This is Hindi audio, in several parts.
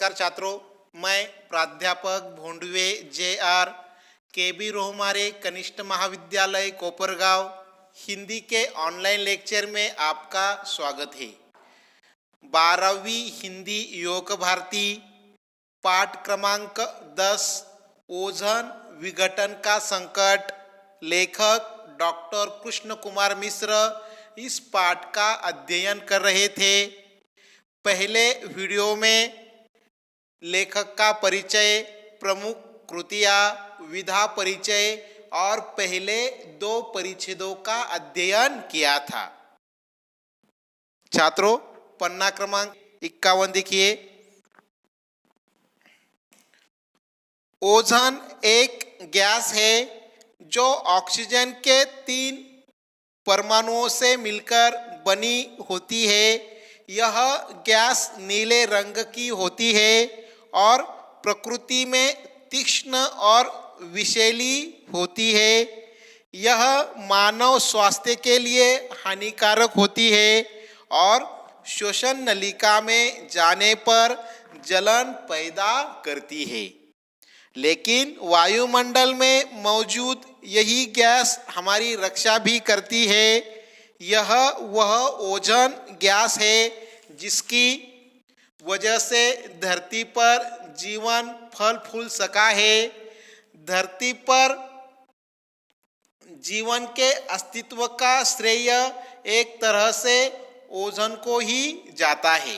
नमस्कार छात्रों, मैं प्राध्यापक भोंडवे जे.आर. के.बी. रोहमारे कनिष्ठ महाविद्यालय कोपरगांव हिंदी के ऑनलाइन लेक्चर में आपका स्वागत है। 12वीं हिंदी योग भारती पाठ क्रमांक 10 ओझोन विघटन का संकट, लेखक डॉक्टर कृष्ण कुमार मिश्र इस पाठ का अध्ययन कर रहे थे। पहले वीडियो में लेखक का परिचय, प्रमुख कृतियाँ, विधा परिचय और पहले 2 परिच्छेदों का अध्ययन किया था। छात्रों, पन्ना क्रमांक 51 देखिए। ओजोन एक गैस है जो ऑक्सीजन के 3 परमाणुओं से मिलकर बनी होती है। यह गैस नीले रंग की होती है और प्रकृति में तीक्ष्ण और विषैली होती है। यह मानव स्वास्थ्य के लिए हानिकारक होती है और श्वसन नलिका में जाने पर जलन पैदा करती है। लेकिन वायुमंडल में मौजूद यही गैस हमारी रक्षा भी करती है। यह वह ओजोन गैस है जिसकी वजह से धरती पर जीवन फल फूल सका है। धरती पर जीवन के अस्तित्व का श्रेय एक तरह से ओजोन को ही जाता है।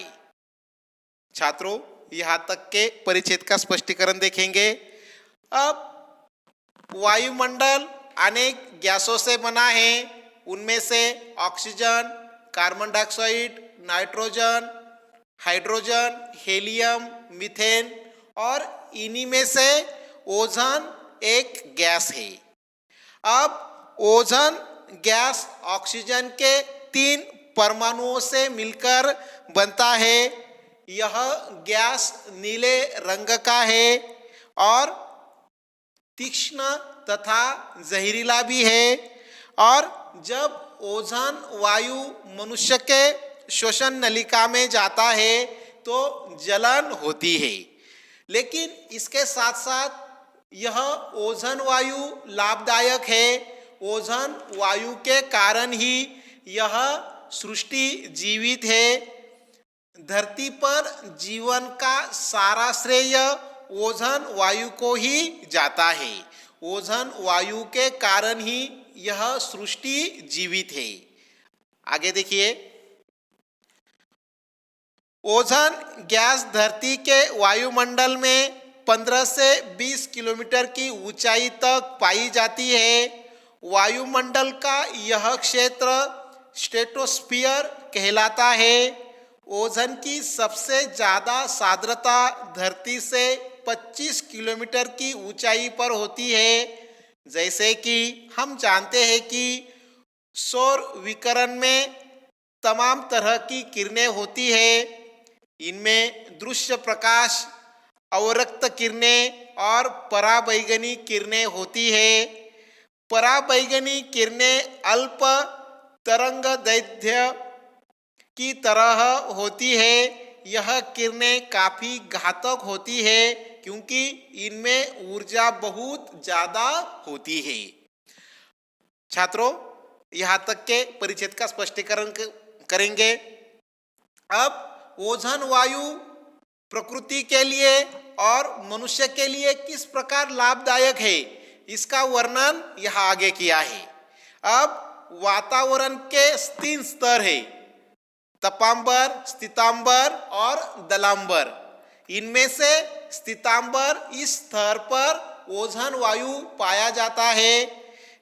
छात्रों, यहाँ तक के परिच्छेद का स्पष्टीकरण देखेंगे। अब वायुमंडल अनेक गैसों से बना है। उनमें से oxygen, carbon dioxide, nitrogen, hydrogen, helium, methane और इन्हीं में से ओजोन एक गैस है। अब ओजोन गैस ऑक्सीजन के 3 परमाणुओं से मिलकर बनता है। यह गैस नीले रंग का है और तीक्ष्ण तथा जहरीला भी है। और जब ओजोन वायु मनुष्य के श्वसन नलिका में जाता है तो जलन होती है। लेकिन इसके साथ साथ यह ओजोन वायु लाभदायक है। ओजोन वायु के कारण ही यह सृष्टि जीवित है। धरती पर जीवन का सारा श्रेय ओजोन वायु को ही जाता है। ओजोन वायु के कारण ही यह सृष्टि जीवित है। आगे देखिए। ओजोन गैस धरती के वायुमंडल में 15 से 20 किलोमीटर की ऊंचाई तक पाई जाती है। वायुमंडल का यह क्षेत्र स्ट्रेटोस्फीयर कहलाता है। ओजोन की सबसे ज़्यादा सांद्रता धरती से 25 किलोमीटर की ऊंचाई पर होती है। जैसे कि हम जानते हैं कि सौर विकिरण में तमाम तरह की किरणें होती है। इनमें दृश्य प्रकाश, अवरक्त किरणें और पराबैंगनी किरणें होती है। पराबैंगनी किरणें अल्प तरंगदैर्घ्य की तरह होती है। यह किरणें काफ़ी घातक होती है क्योंकि इनमें ऊर्जा बहुत ज़्यादा होती है। छात्रों, यहाँ तक के परिच्छेद का स्पष्टीकरण करेंगे। अब ओजोन वायु प्रकृति के लिए और मनुष्य के लिए किस प्रकार लाभदायक है, इसका वर्णन यहाँ आगे किया है। अब वातावरण के 3 स्तर है, तपांबर, स्थितांबर और दलांबर। इनमें से स्थितांबर इस स्तर पर ओजोन वायु पाया जाता है।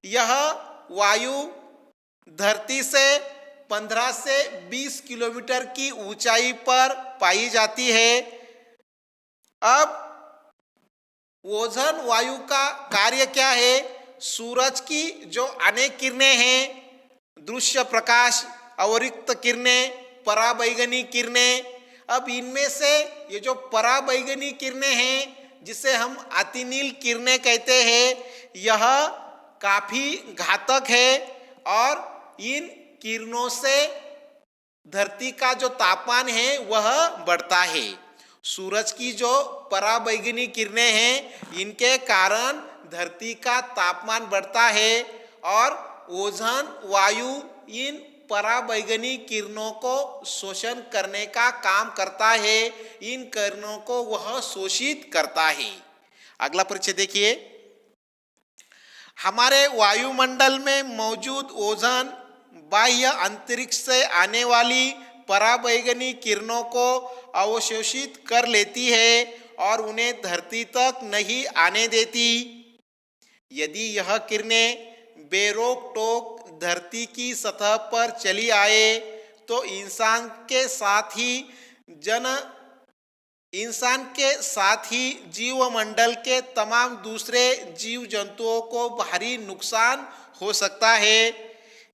यह वायु धरती से 15 से 20 किलोमीटर की ऊंचाई पर पाई जाती है। अब ओजोन वायु का कार्य क्या है? सूरज की जो अनेक किरणें हैं, दृश्य प्रकाश, अवरक्त किरणें, पराबैंगनी किरणें, अब इनमें से ये जो पराबैंगनी किरणें हैं जिसे हम अतिनील किरणें कहते हैं, यह काफ़ी घातक है और इन किरणों से धरती का जो तापमान है वह बढ़ता है। सूरज की जो पराबैंगनी किरणें हैं, इनके कारण धरती का तापमान बढ़ता है और ओजोन वायु इन पराबैंगनी किरणों को शोषण करने का काम करता है। इन किरणों को वह शोषित करता है। अगला परिचय देखिए। हमारे वायुमंडल में मौजूद ओजोन बाह्य अंतरिक्ष से आने वाली पराबैंगनी किरणों को अवशोषित कर लेती है और उन्हें धरती तक नहीं आने देती। यदि यह किरणें बेरोक टोक धरती की सतह पर चली आए तो इंसान के साथ ही जीवमंडल के तमाम दूसरे जीव जंतुओं को भारी नुकसान हो सकता है।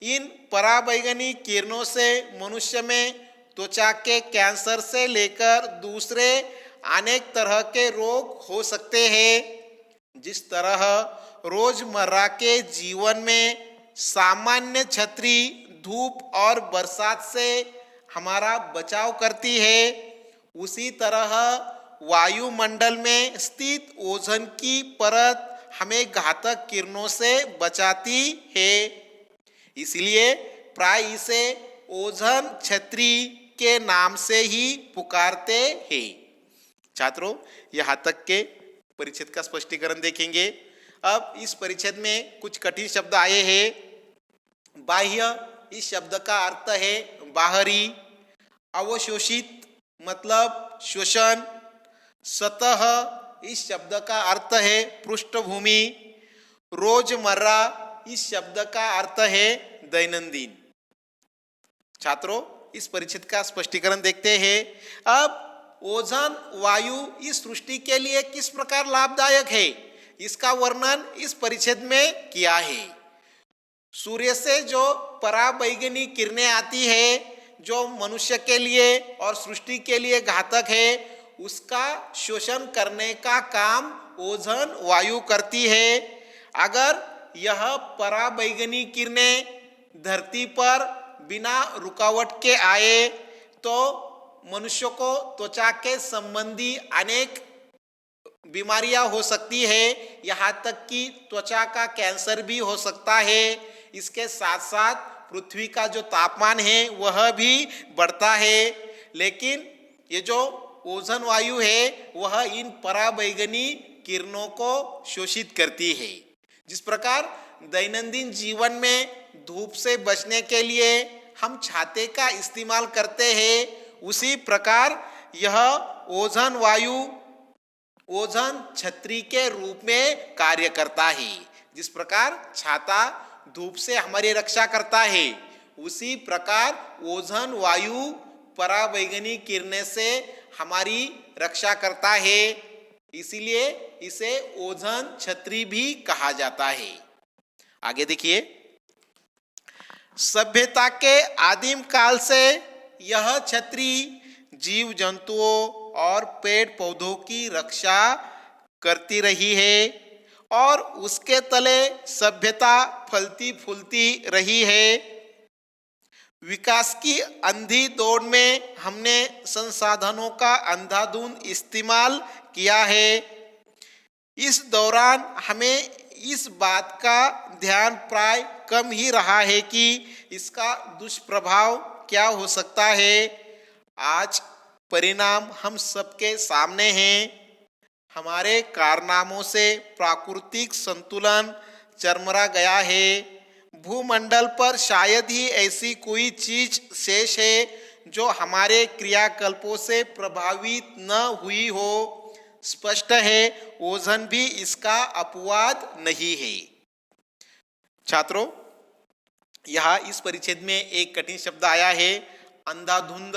इन पराबैंगनी किरणों से मनुष्य में त्वचा के कैंसर से लेकर दूसरे अनेक तरह के रोग हो सकते हैं। जिस तरह रोजमर्रा के जीवन में सामान्य छतरी धूप और बरसात से हमारा बचाव करती है, उसी तरह वायुमंडल में स्थित ओजोन की परत हमें घातक किरणों से बचाती है। इसलिए प्राय इसे ओजोन छतरी के नाम से ही पुकारते हैं। छात्रों, यहाँ तक के परिच्छेद का स्पष्टीकरण देखेंगे। अब इस परिच्छेद में कुछ कठिन शब्द आए हैं। बाह्य, इस शब्द का अर्थ है बाहरी। अवशोषित मतलब शोषण। सतह, इस शब्द का अर्थ है पृष्ठभूमि। रोजमर्रा, इस शब्द का अर्थ है दैनंदिन। छात्रों, इस परिच्छेद का स्पष्टीकरण देखते हैं। अब ओजोन वायु इस सृष्टि के लिए किस प्रकार लाभदायक है, इसका वर्णन इस परिच्छेद में किया है। सूर्य से जो पराबैंगनी किरणें आती है, जो मनुष्य के लिए और सृष्टि के लिए घातक है, उसका शोषण करने का काम ओजोन वायु करती है। अगर यह पराबैंगनी किरणें धरती पर बिना रुकावट के आए तो मनुष्य को त्वचा के संबंधी अनेक बीमारियां हो सकती है। यहाँ तक कि त्वचा का कैंसर भी हो सकता है। इसके साथ साथ पृथ्वी का जो तापमान है वह भी बढ़ता है। लेकिन ये जो ओजोन वायु है वह इन पराबैंगनी किरणों को शोषित करती है। जिस प्रकार दैनंदिन जीवन में धूप से बचने के लिए हम छाते का इस्तेमाल करते हैं, उसी प्रकार यह ओजोन वायु ओजोन छतरी के रूप में कार्य करता है। जिस प्रकार छाता धूप से हमारी रक्षा करता है, उसी प्रकार ओजोन वायु पराबैंगनी किरणें से हमारी रक्षा करता है। इसीलिए इसे ओजोन छतरी भी कहा जाता है। आगे देखिए। सभ्यता के आदिम काल से यह छतरी जीव जंतुओं और पेड़ पौधों की रक्षा करती रही है और उसके तले सभ्यता फलती फूलती रही है। विकास की अंधी दौड़ में हमने संसाधनों का अंधाधुंध इस्तेमाल किया है। इस दौरान हमें इस बात का ध्यान प्राय कम ही रहा है कि इसका दुष्प्रभाव क्या हो सकता है। आज परिणाम हम सबके सामने हैं। हमारे कारनामों से प्राकृतिक संतुलन चरमरा गया है। भूमंडल पर शायद ही ऐसी कोई चीज शेष है जो हमारे क्रियाकल्पों से प्रभावित न हुई हो। स्पष्ट है, ओजोन भी इसका अपवाद नहीं है। छात्रों, यहाँ इस परिच्छेद में एक कठिन शब्द आया है, अंधाधुंध।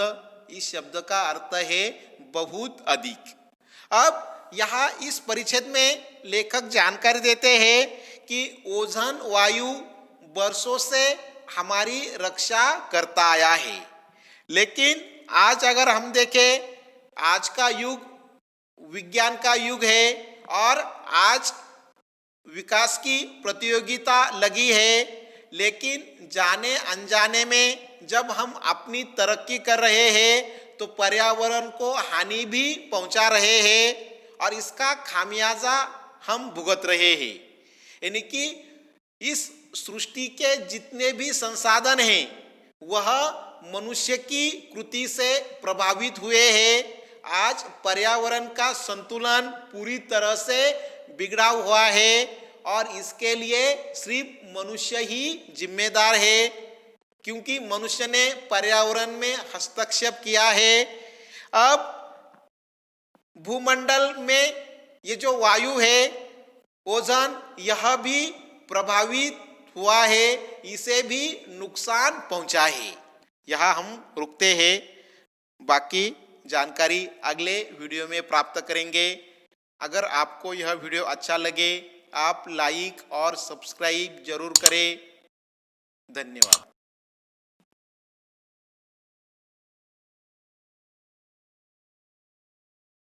इस शब्द का अर्थ है बहुत अधिक। अब यहाँ इस परिच्छेद में लेखक जानकारी देते हैं कि ओजोन वायु वर्षों से हमारी रक्षा करता आया है। लेकिन आज अगर हम देखें, आज का युग विज्ञान का युग है और आज विकास की प्रतियोगिता लगी है। लेकिन जाने अनजाने में जब हम अपनी तरक्की कर रहे हैं तो पर्यावरण को हानि भी पहुंचा रहे हैं और इसका खामियाजा हम भुगत रहे हैं। यानी कि इस सृष्टि के जितने भी संसाधन हैं वह मनुष्य की कृति से प्रभावित हुए हैं। आज पर्यावरण का संतुलन पूरी तरह से बिगड़ा हुआ है और इसके लिए सिर्फ मनुष्य ही जिम्मेदार है, क्योंकि मनुष्य ने पर्यावरण में हस्तक्षेप किया है। अब भूमंडल में ये जो वायु है, ओजोन, यह भी प्रभावित हुआ है, इसे भी नुकसान पहुंचा है। यहाँ हम रुकते हैं, बाकी जानकारी अगले वीडियो में प्राप्त करेंगे। अगर आपको यह वीडियो अच्छा लगे आप लाइक और सब्सक्राइब जरूर करें। धन्यवाद।